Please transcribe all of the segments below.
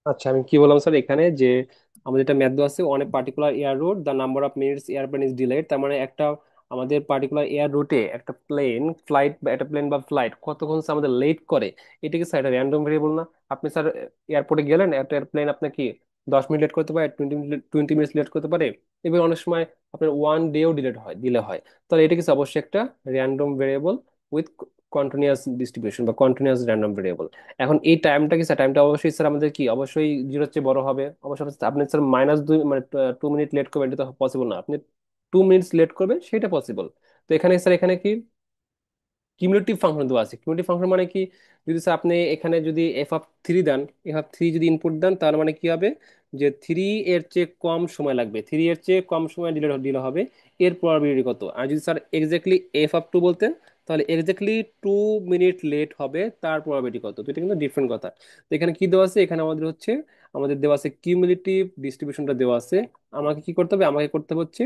আচ্ছা, আমি কি বললাম স্যার এখানে যে আমাদের একটা ম্যাথ দেওয়া আছে, on a particular air route the number of minutes airplane is delayed. তার মানে একটা আমাদের পার্টিকুলার এয়ার রুটে একটা ফ্লাইট বা একটা প্লেন বা ফ্লাইট কতক্ষণ স্যার আমাদের লেট করে, এটা কি স্যার এটা র্যান্ডম ভেরিয়েবল না? আপনি স্যার এয়ারপোর্টে গেলেন, একটা এয়ারপ্লেন আপনার কি 10 মিনিট লেট করতে পারে, 20 মিনিটস লেট করতে পারে, এবার অনেক সময় আপনার ওয়ান ডেও দিলে হয়। তাহলে এটা কি স্যার অবশ্যই একটা random variable with continuous distribution বা কন্টিনিউয়াস র্যান্ডম ভেরিয়েবল। এখন এই টাইমটা কি স্যার, টাইমটা অবশ্যই স্যার আমাদের কি অবশ্যই জিরোর চেয়ে বড় হবে। অবশ্যই আপনি স্যার -2 মানে 2 মিনিট লেট করবেন, এটা তো পসিবল না। আপনি 2 মিনিটস লেট করবেন সেটা পসিবল। তো এখানে স্যার এখানে কি কিউমুলেটিভ ফাংশন দেওয়া আছে। কিউমুলেটিভ ফাংশন মানে কি, যদি স্যার আপনি এখানে যদি এফ অফ 3 দেন, এফ অফ 3 যদি ইনপুট দেন, তার মানে কি হবে যে 3 এর চেয়ে কম সময় লাগবে, 3 এর চেয়ে কম সময় দিলে দিলে হবে, এর প্রবাবিলিটি কত। আর যদি স্যার এক্স্যাক্টলি এফ অফ 2 বলতেন, তাহলে এক্স্যাক্টলি 2 মিনিট লেট হবে, তার প্রবাবিলিটি কত। তো এটা কিন্তু ডিফারেন্ট কথা। তো এখানে কি দেওয়া আছে, এখানে আমাদের হচ্ছে আমাদের দেওয়া আছে কিউমুলেটিভ ডিস্ট্রিবিউশনটা দেওয়া আছে। আমাকে কি করতে হবে, আমাকে করতে হবে হচ্ছে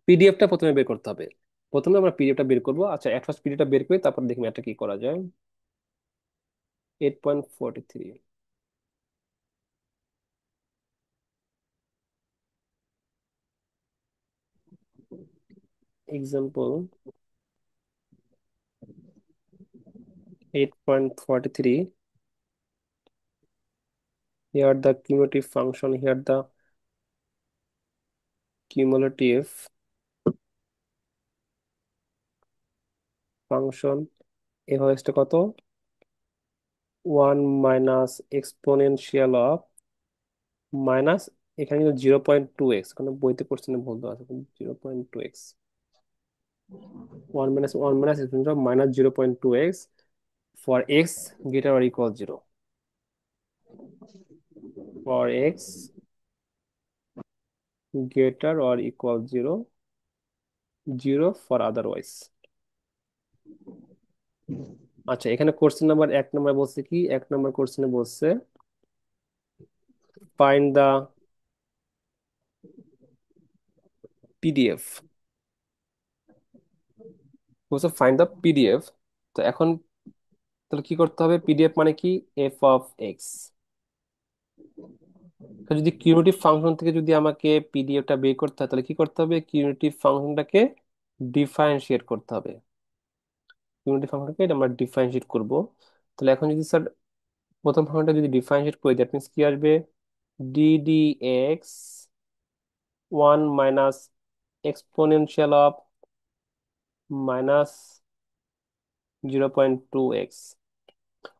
পিডিএফটা প্রথমে বের করতে হবে। প্রথমে আমরা পিডিএফটা বের করবো। আচ্ছা, এট ফার্স্ট পিডিএফটা বের করে তারপর দেখি এটা কি করা যায়। 8.43 example, 8.43, here the cumulative function, here the cumulative function এভারেজটা কত, 1 - এক্সপোনেনশিয়াল অফ এখানে কিন্তু 0.2x, কারণ বইতে কোশ্চেনে ভুল দেওয়া আছে, 0.2x, 1 - 1 - -0.2x for x greater or equal 0, for x greater or equal 0, 0 for otherwise। আচ্ছা, এখানে কোশ্চেন নাম্বার 1 নম্বর বলছে কি, 1 নম্বর কোশ্চেনে বলছে ফাইন্ড দা পিডিএফ, বলছে ফাইন্ড দা পিডিএফ। তো এখন তাহলে কি করতে হবে, পিডিএফ মানে কি, এফ অফ এক্স। যদি কিউনিটিভ ফাংশন থেকে যদি আমাকে পিডিএফটা বের করতে হয়, তাহলে কি করতে হবে, কিউনিটিভ ফাংশনটাকে ডিফারেন্সিয়েট করতে হবে। কিউনিটিভ ফাংশনটাকে এটা আমরা ডিফারেন্সিয়েট করব। তাহলে এখন যদি স্যার প্রথম ফাংশনটা যদি ডিফারেন্সিয়েট করি, দ্যাট মিনস কি আসবে, D x 1 - exponential of -0.2x।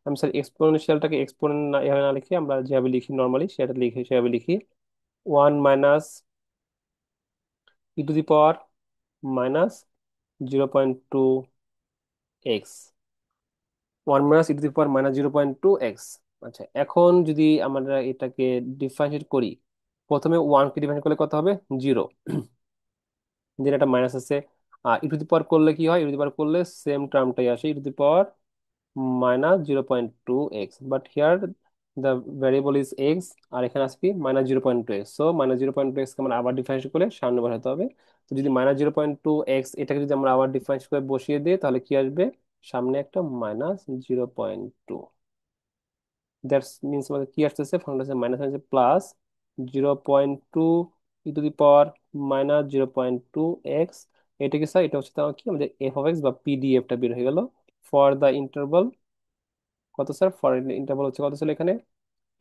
আমি স্যার এক্সপোনেনশিয়ালটাকে এক্সপোনেন্ট না এভাবে না লিখে, আমরা যেভাবে লিখি নর্মালি সেটা লিখে সেভাবে লিখি, 1 - e⁻⁻0.2x, 1 - e⁻⁻0.2x। আচ্ছা, এখন যদি আমরা এটাকে ডিফারেন্সিয়েট করি, প্রথমে 1 কে ডিফারেন্সিয়েট করলে কত হবে, 0, যেটা একটা মাইনাস আছে। আর ই টু দি পাওয়ার করলে কি হয়, ই টু দি পাওয়ার করলে সেম টার্মটাই আসে, -0.2x, but here the variable is x, আর এখানে আসবে কি -0.2x। সো -0.2x কে আমরা আবার ডিফারেন্স করে সামনে বসাতে হবে। তো যদি -0.2x এটাকে যদি আমরা আবার ডিফারেন্স করে বসিয়ে দিই, তাহলে কি আসবে, সামনে একটা -0.2। দ্যাটস মিনস আমাদের কি আসতেছে, ফাংশন আছে মাইনাস আছে plus 0.2 E to the power -0.2x। এটা কি স্যার, এটা হচ্ছে তাহলে কি আমাদের এফ অফ এক্স বা পিডিএফটা বের হয়ে গেল ফর দ্য ইন্টারভাল কত স্যার, ফর ইন্টারভাল হচ্ছে কত ছিল এখানে,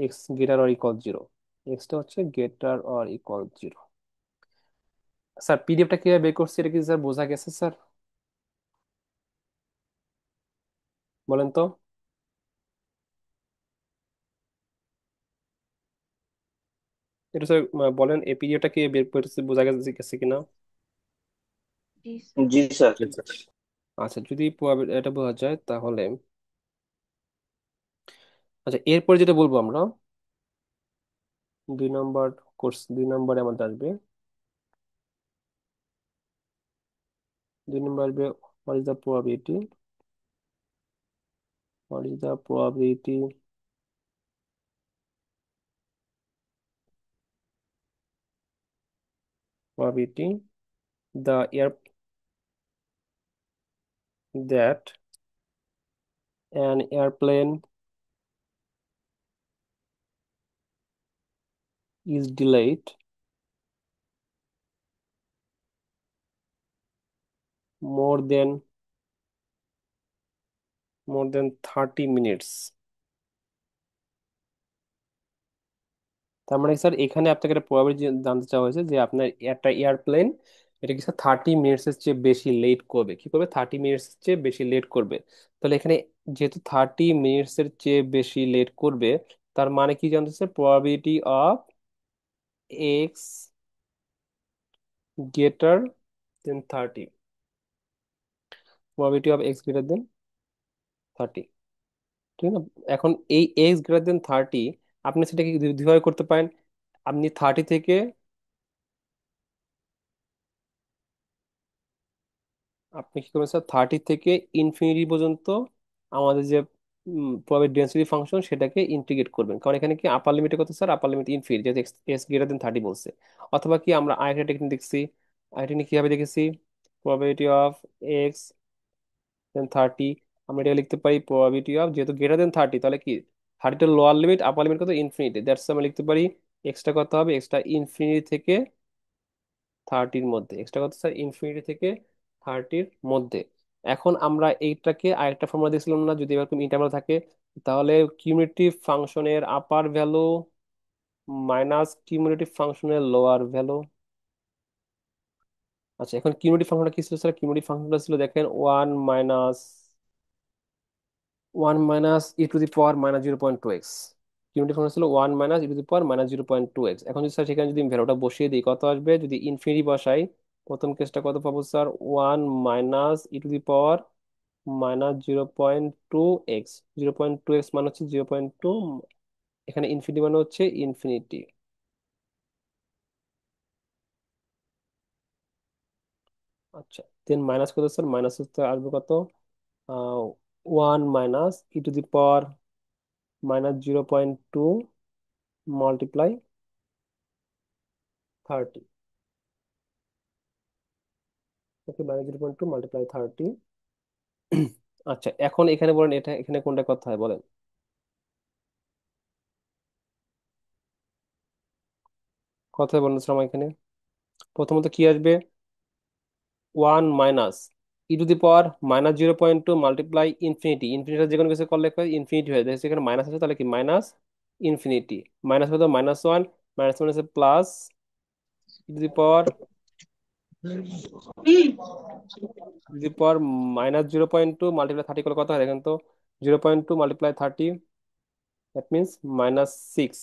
x greater or equal 0, extra হচ্ছে গ্রেটার অর ইকুয়াল 0। স্যার পিডিএফটা কিভাবে বের করছি, এটা কি স্যার বোঝা গেছে স্যার, বলেন তো। এটা স্যার বলেন, এই পিডিএফটা কি বের করছি, বোঝা গেছে গেছে কিনা। জি স্যার। জি স্যার। আচ্ছা, যদি এটা বোঝা যায় তাহলে, আচ্ছা এরপর যেটা বলবো আমরা, 2 নম্বর কোর্স, 2 নম্বরে আমাদের আসবে, 2 নম্বর আসবে what is the probability, what is the probability probability the air that an airplane is delayed more than 30 minutes. তার মানে স্যার এখানে আপনাকে একটা প্রবাবিলিটি জানতে চাওয়া হয়েছে যে আপনার একটা এয়ারপ্লেন এটা কি স্যার 30 মিনিটস এর চেয়ে বেশি লেট করবে, কি করবে, 30 মিনিটস এর চেয়ে বেশি লেট করবে। তাহলে এখানে যেহেতু 30 মিনিটস এর চেয়ে বেশি লেট করবে, তার মানে কি জানতে sir, probability of x greater than 30, probability of x greater than 30, ঠিক না? এখন এই এক্স গ্রেটার দেন 30 আপনি সেটাকে দুইভাবে করতে পারেন। আপনি 30 থেকে, আপনি কি করবেন স্যার, 30 থেকে ইনফিনিটি পর্যন্ত আমাদের যে প্রবাবিলিটি ডেন্সিটি ফাংশন সেটাকে ইন্টিগ্রেট করবেন, কারণ এখানে কি আপার লিমিটে কত স্যার, আপার লিমিট ইনফিনিটি, যেহেতু এক্স এক্স গ্রেটার দেন 30 বলছে। অথবা কি আমরা আরেকটা টেকনিক দেখছি, আরেকটা টেকনিক কিভাবে দেখেছি, প্রবাবিলিটি অফ এক্স দেন 30, আমরা এটা লিখতে পারি প্রবাবিলিটি অফ, যেহেতু গ্রেটার দেন 30 তাহলে কি 30 টা লোয়ার লিমিট, আপার লিমিট কত, ইনফিনিটি, দ্যাটস আমরা লিখতে পারি এক্সট্রা কত হবে, এক্সট্রা ইনফিনিটি থেকে 30-র মধ্যে, এক্সট্রা কত স্যার, ইনফিনিটি থেকে 30-র মধ্যে। এখন আমরা এইটাকে আরেকটা ফর্মুলা দিয়েছিলাম না, যদি এরকম ইন্টারভাল থাকে তাহলে কিউমুলেটিভ ফাংশনের আপার ভ্যালু মাইনাস কিউমুলেটিভ ফাংশনের লোয়ার ভ্যালু। আচ্ছা, এখন কিউমুলেটিভ ফাংশনটা কি ছিল স্যার, কিউমুলেটিভ ফাংশনটা ছিল দেখেন one minus E to the power minus 0.2 x. Cumulative function ছিল 1 - e⁻⁻²x। এখন যদি স্যার সেখানে যদি ভ্যালুটা বসিয়ে দিই কত আসবে, যদি ইনফিনিটি বসাই প্রথম কেসটা কত পাবো স্যার, 1 - e⁻⁻²x। 0.2x মানে হচ্ছে 0.2, এখানে ইনফিনিটি মানে হচ্ছে ইনফিনিটি। আচ্ছা, দেন মাইনাস কত স্যার, মাইনাস হচ্ছে আসবে কত, 1 - e⁻⁻², মাল্টিপ্লাই 30। ওকে, -0.2 × 30। আচ্ছা, এখন এখানে বলেন এটা এখানে কোনটা কথা হয় বলেন, কথায় বলেন স্যার আমার এখানে। প্রথমত কি আসবে, 1 - e⁻⁻² মাল্টিপ্লাই ইনফিনিটি, ইনফিনিটি যে কোনো কিছু করলে ইনফিনিটি হয়ে যায়, সেখানে মাইনাস আছে তাহলে কি মাইনাস ইনফিনিটি, মাইনাস হতো -1, minus minus plus E to the power, -0.2 multiply 30 করলে কত হয় দেখেন তো, 0.2 মাল্টিপ্লাই 30, দ্যাট মিনস -6,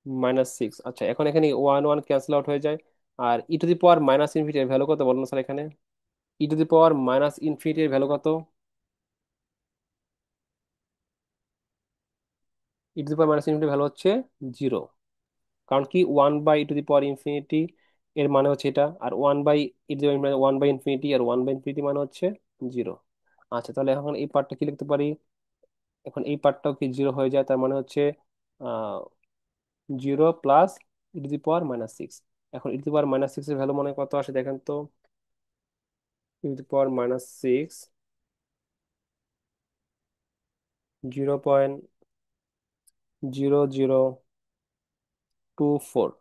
-6। আচ্ছা, এখন এখানে ওয়ান ওয়ান ক্যান্সেল আউট হয়ে যায়, আর e to the power minus infinity এর ভ্যালু কত বলুন স্যার এখানে, e to the power minus infinity এর ভ্যালু কত, e to the power minus infinity value হচ্ছে 0। কারণ কি 1/e⁻⁻∞ এর মানে হচ্ছে এটা, আর 1/e⁻⁻1/∞ আর 1/∞ মানে হচ্ছে 0। আচ্ছা, তাহলে এখন এই পার্টটা কি লিখতে পারি, এখন এই পার্টটাও কি 0 হয়ে যায়, তার মানে হচ্ছে 0 + e⁻⁻6। এখন e⁻⁻6 এর ভ্যালু মানে কত আসে দেখেন তো, e⁻⁻6 0.00247,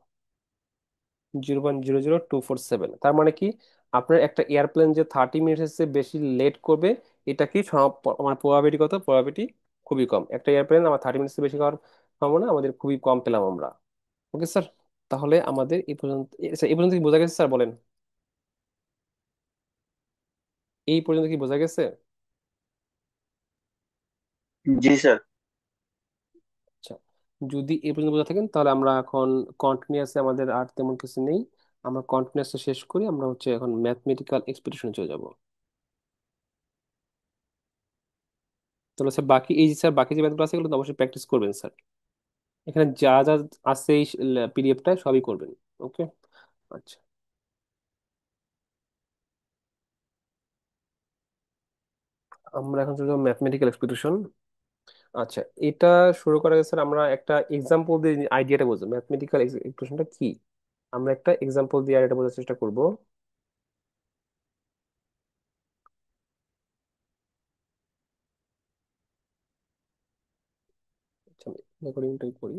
0.00247। তার মানে কি আপনার একটা এয়ারপ্লেন যে 30 মিনিটের চেয়ে বেশি লেট করবে, এটা কি আমার প্রবাবিলিটি কত, প্রবাবিলিটি খুবই কম, একটা এয়ারপ্লেন আমার 30 মিনিটস বেশি হওয়ার সম্ভাবনা আমাদের খুবই কম পেলাম আমরা। ওকে স্যার, তাহলে আমাদের এই পর্যন্ত, স্যার এই পর্যন্ত কি বোঝা গেছে স্যার বলেন, এই পর্যন্ত কি বোঝা গেছে? জি স্যার। আচ্ছা, যদি এই পর্যন্ত বোঝা থাকেন তাহলে আমরা এখন কন্টিনিউয়াসে, আমাদের আর তেমন কিছু নেই, আমরা কন্টিনিউয়াসে শেষ করি, আমরা হচ্ছে এখন ম্যাথমেটিক্যাল এক্সপেডিশনে চলে যাব। তাহলে স্যার বাকি এই যে স্যার বাকি যে ম্যাথগুলো আছে এগুলো তো অবশ্যই প্র্যাকটিস করবেন স্যার, এখানে যা যা আছে এই পিডিএফটায় সবই করবেন। ওকে। আচ্ছা, আমরা এখন চলে যাবো ম্যাথমেটিক্যাল এক্সপেডিশন। আচ্ছা, এটা শুরু করা গেছে, আমরা একটা এক্সাম্পল দিয়ে আইডিয়াটা বুঝবো ম্যাথমেটিক্যাল এক্সপেডিশনটা কি, আমরা একটা এক্সাম্পল দিয়ে আইডিয়াটা বোঝার চেষ্টা করব। আচ্ছা, আমি রেকর্ডিংটাই করি।